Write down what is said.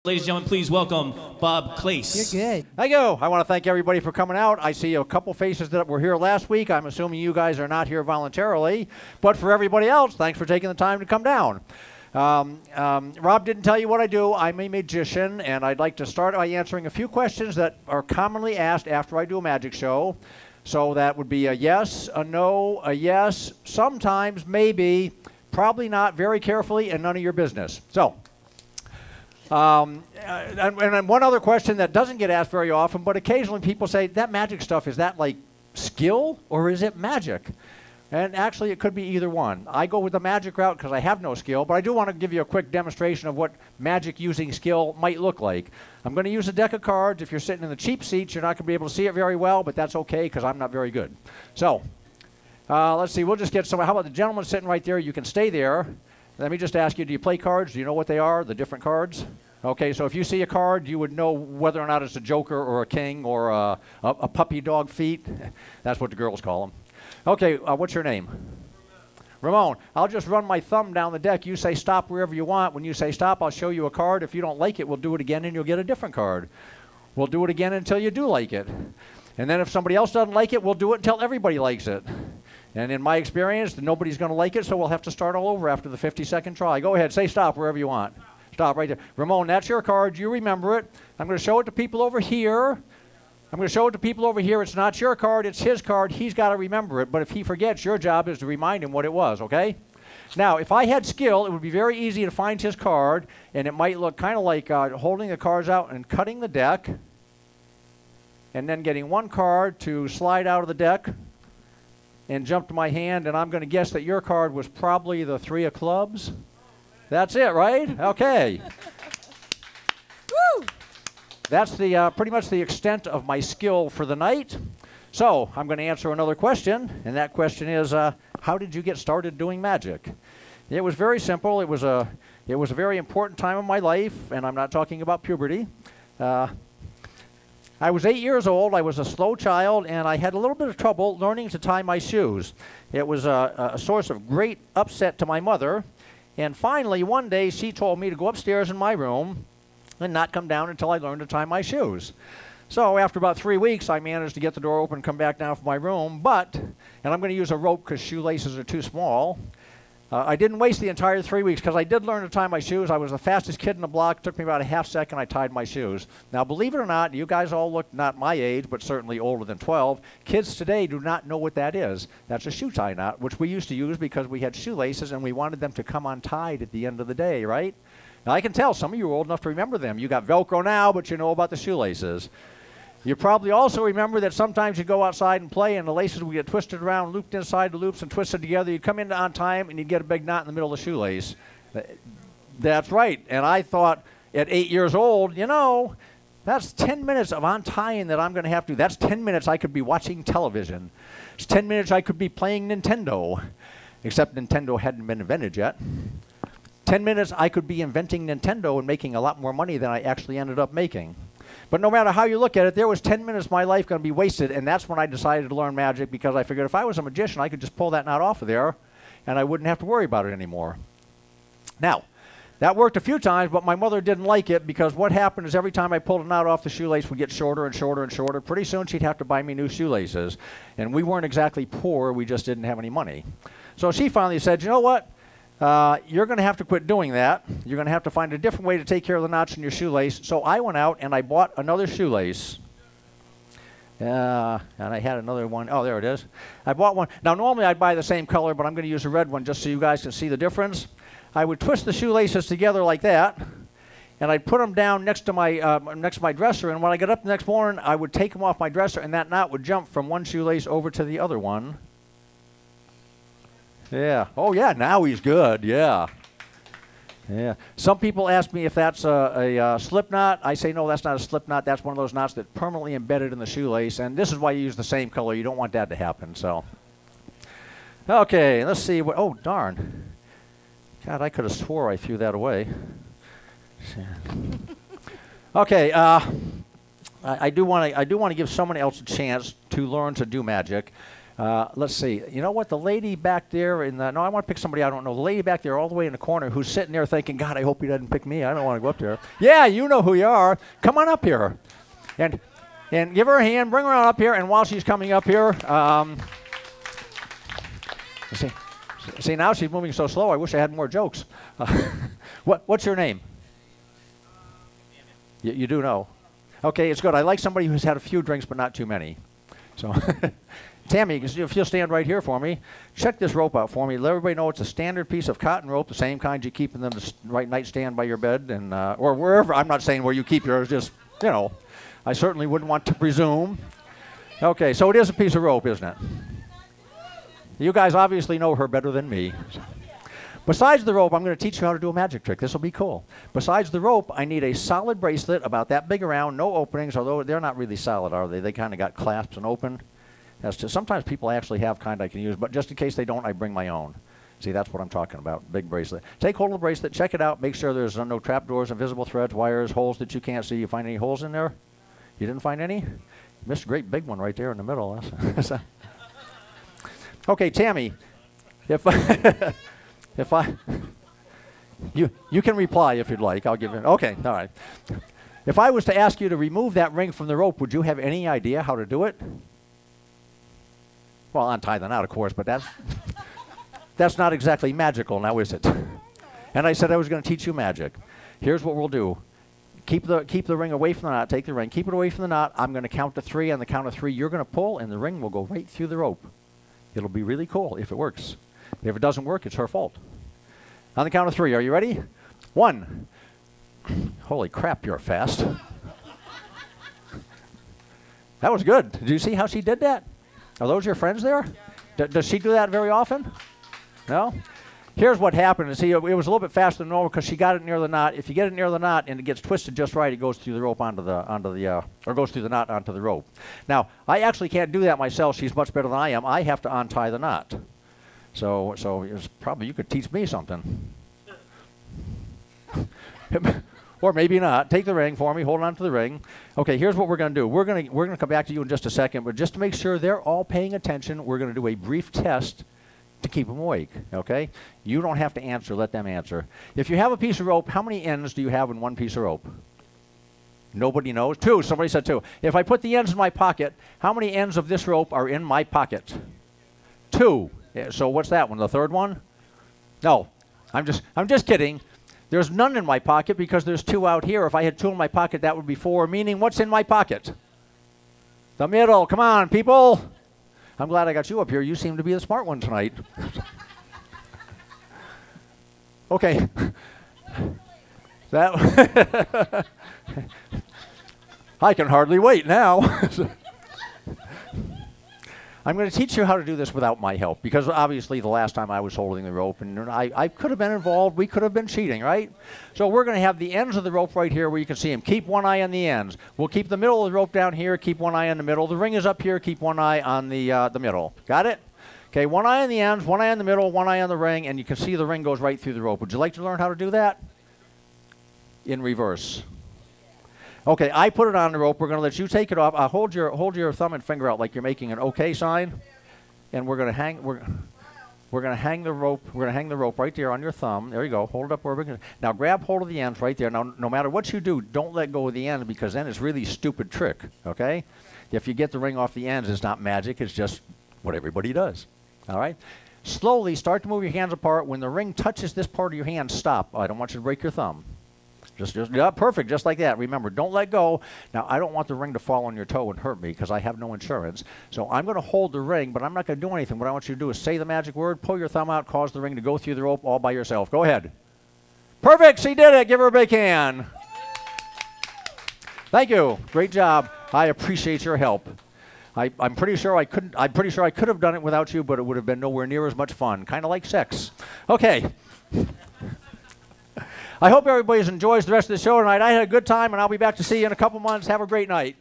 Ladies and gentlemen, please welcome Bob Clace. You're good. Thank you. I want to thank everybody for coming out. I see a couple faces that were here last week. I'm assuming you guys are not here voluntarily. But for everybody else, thanks for taking the time to come down. Rob didn't tell you what I do. I'm a magician, and I'd like to start by answering a few questions that are commonly asked after I do a magic show. So that would be a yes, a no, a yes, sometimes, maybe, probably not, very carefully, and none of your business. So. And one other question that doesn't get asked very often, but occasionally people say, that magic stuff, is that like skill or is it magic? And actually it could be either one. I go with the magic route because I have no skill, but I do want to give you a quick demonstration of what magic using skill might look like. I'm going to use a deck of cards. If you're sitting in the cheap seats, you're not going to be able to see it very well, but that's okay because I'm not very good. So let's see, we'll just get some. How about the gentleman sitting right there? You can stay there. Let me just ask you, do you play cards? Do you know what they are, the different cards? Okay, so if you see a card, you would know whether or not it's a joker or a king or a puppy dog feet. That's what the girls call them. Okay, what's your name? Ramon. I'll just run my thumb down the deck. You say stop wherever you want. When you say stop, I'll show you a card. If you don't like it, we'll do it again and you'll get a different card. We'll do it again until you do like it. And then if somebody else doesn't like it, we'll do it until everybody likes it. And in my experience, nobody's going to like it, so we'll have to start all over after the 50-second try. Go ahead, say stop wherever you want. Stop right there. Ramon, that's your card. You remember it. I'm going to show it to people over here. I'm going to show it to people over here. It's not your card. It's his card. He's got to remember it. But if he forgets, your job is to remind him what it was, okay? Now, if I had skill, it would be very easy to find his card, and it might look kind of like holding the cards out and cutting the deck, and then getting one card to slide out of the deck and jump to my hand, and I'm going to guess that your card was probably the 3 of clubs. That's it, right? Okay. Woo! That's the pretty much the extent of my skill for the night. So I'm going to answer another question, and that question is, how did you get started doing magic? It was very simple. It was a very important time of my life, and I'm not talking about puberty. I was 8 years old. I was a slow child, and I had a little bit of trouble learning to tie my shoes. It was a source of great upset to my mother. And finally, one day, she told me to go upstairs in my room and not come down until I learned to tie my shoes. So after about 3 weeks, I managed to get the door open and come back down from my room. And I'm going to use a rope because shoelaces are too small. I didn't waste the entire 3 weeks because I did learn to tie my shoes. I was the fastest kid in the block. It took me about a half second. I tied my shoes. Now, believe it or not, you guys all look not my age, but certainly older than 12. Kids today do not know what that is. That's a shoe tie knot, which we used to use because we had shoelaces and we wanted them to come untied at the end of the day, right? Now, I can tell some of you are old enough to remember them. You got Velcro now, but you know about the shoelaces. You probably also remember that sometimes you go outside and play and the laces would get twisted around, looped inside the loops and twisted together. You'd come in on time and you'd get a big knot in the middle of the shoelace. That's right. And I thought at 8 years old, you know, that's 10 minutes of untying that I'm going to have to do. That's 10 minutes I could be watching television. It's 10 minutes I could be playing Nintendo, except Nintendo hadn't been invented yet. 10 minutes I could be inventing Nintendo and making a lot more money than I actually ended up making. But no matter how you look at it, there was 10 minutes of my life going to be wasted, and that's when I decided to learn magic because I figured if I was a magician, I could just pull that knot off of there, and I wouldn't have to worry about it anymore. Now, that worked a few times, but my mother didn't like it because what happened is every time I pulled a knot off, the shoelace would get shorter and shorter and shorter. Pretty soon, she'd have to buy me new shoelaces, and we weren't exactly poor. We just didn't have any money. So she finally said, you know what? You're going to have to quit doing that. You're going to have to find a different way to take care of the knots in your shoelace. So I went out and I bought another shoelace. And I had another one. Oh, there it is. I bought one. Now, normally I'd buy the same color, but I'm going to use a red one just so you guys can see the difference. I would twist the shoelaces together like that, and I'd put them down next to my dresser. And when I got up the next morning, I would take them off my dresser, and that knot would jump from one shoelace over to the other one. Yeah. Oh, yeah, now he's good. Yeah. Yeah. Some people ask me if that's a slip knot. I say, no, that's not a slip knot. That's one of those knots that's permanently embedded in the shoelace. And this is why you use the same color. You don't want that to happen. So, okay, let's see. Oh, darn. God, I could have swore I threw that away. Okay. I do want to give someone else a chance to learn to do magic. Let's see. You know what? The lady back there in the, no, I want to pick somebody I don't know. The lady back there all the way in the corner who's sitting there thinking, God, I hope he doesn't pick me. I don't want to go up there. Yeah, you know who you are. Come on up here. And give her a hand. Bring her on up here. And while she's coming up here, see, now she's moving so slow, I wish I had more jokes. What's your name? You do know. Okay, it's good. I like somebody who's had a few drinks but not too many. So, Tammy, if you'll stand right here for me, check this rope out for me. Let everybody know it's a standard piece of cotton rope, the same kind you keep in the right nightstand by your bed and or wherever. I'm not saying where you keep yours, just, you know, I certainly wouldn't want to presume. Okay, so it is a piece of rope, isn't it? You guys obviously know her better than me. Besides the rope, I'm going to teach you how to do a magic trick. This will be cool. Besides the rope, I need a solid bracelet about that big around, no openings, although they're not really solid, are they? They kind of got clasps and open. Sometimes people actually have kind I can use, but just in case they don't, I bring my own. See, that's what I'm talking about, big bracelet. Take hold of the bracelet, check it out, make sure there's no trapdoors, invisible threads, wires, holes that you can't see. You find any holes in there? You didn't find any? You missed a great big one right there in the middle. Okay, Tammy, you can reply if you'd like. I'll give you, okay, all right. If I was to ask you to remove that ring from the rope, would you have any idea how to do it? Well, untie the knot, of course, but that's not exactly magical now, is it? And I said I was going to teach you magic. Here's what we'll do. Keep the ring away from the knot. Take the ring. Keep it away from the knot. I'm going to count to 3. On the count of 3, you're going to pull, and the ring will go right through the rope. It'll be really cool if it works. If it doesn't work, it's her fault. On the count of 3, are you ready? 1. Holy crap, you're fast. That was good. Did you see how she did that? Are those your friends there? Does she do that very often? No? Here's what happened. See, it was a little bit faster than normal because she got it near the knot. If you get it near the knot and it gets twisted just right, it goes through the rope or goes through the knot onto the rope. Now, I actually can't do that myself. She's much better than I am. I have to untie the knot. So it's probably you could teach me something. Or maybe not. Take the ring for me. Hold on to the ring. Okay, here's what we're going to do. We're going to come back to you in just a second, but just to make sure they're all paying attention, we're going to do a brief test to keep them awake, okay? You don't have to answer. Let them answer. If you have a piece of rope, how many ends do you have in one piece of rope? Nobody knows. 2. Somebody said 2. If I put the ends in my pocket, how many ends of this rope are in my pocket? 2. So what's that one? The third one? No. I'm just kidding. There's none in my pocket because there's 2 out here. If I had 2 in my pocket, that would be 4, meaning what's in my pocket? The middle. Come on, people. I'm glad I got you up here. You seem to be the smart one tonight. Okay. That I can hardly wait now. I'm going to teach you how to do this without my help because obviously the last time I was holding the rope and I could have been involved. We could have been cheating, right? So we're going to have the ends of the rope right here where you can see them. Keep one eye on the ends. We'll keep the middle of the rope down here. Keep one eye on the middle. The ring is up here. Keep one eye on the middle. Got it? Okay, one eye on the ends, one eye on the middle, one eye on the ring, and you can see the ring goes right through the rope. Would you like to learn how to do that? In reverse. Okay, I put it on the rope. We're going to let you take it off. Hold your thumb and finger out like you're making an OK sign, and we're going to hang. We're going to hang the rope. We're going to hang the rope right there on your thumb. There you go. Hold it up where we're going to. Now grab hold of the ends right there. Now, no matter what you do, don't let go of the ends because then it's really a stupid trick. Okay? If you get the ring off the ends, it's not magic. It's just what everybody does. All right? Slowly start to move your hands apart. When the ring touches this part of your hand, stop. I don't want you to break your thumb. Yeah, perfect, just like that. Remember, don't let go. Now, I don't want the ring to fall on your toe and hurt me because I have no insurance. So I'm going to hold the ring, but I'm not going to do anything. What I want you to do is say the magic word, pull your thumb out, cause the ring to go through the rope all by yourself. Go ahead. Perfect, she did it. Give her a big hand. Thank you. Great job. I appreciate your help. I'm pretty sure I could have done it without you, but it would have been nowhere near as much fun. Kind of like sex. Okay. I hope everybody enjoys the rest of the show tonight. I had a good time, and I'll be back to see you in a couple months. Have a great night.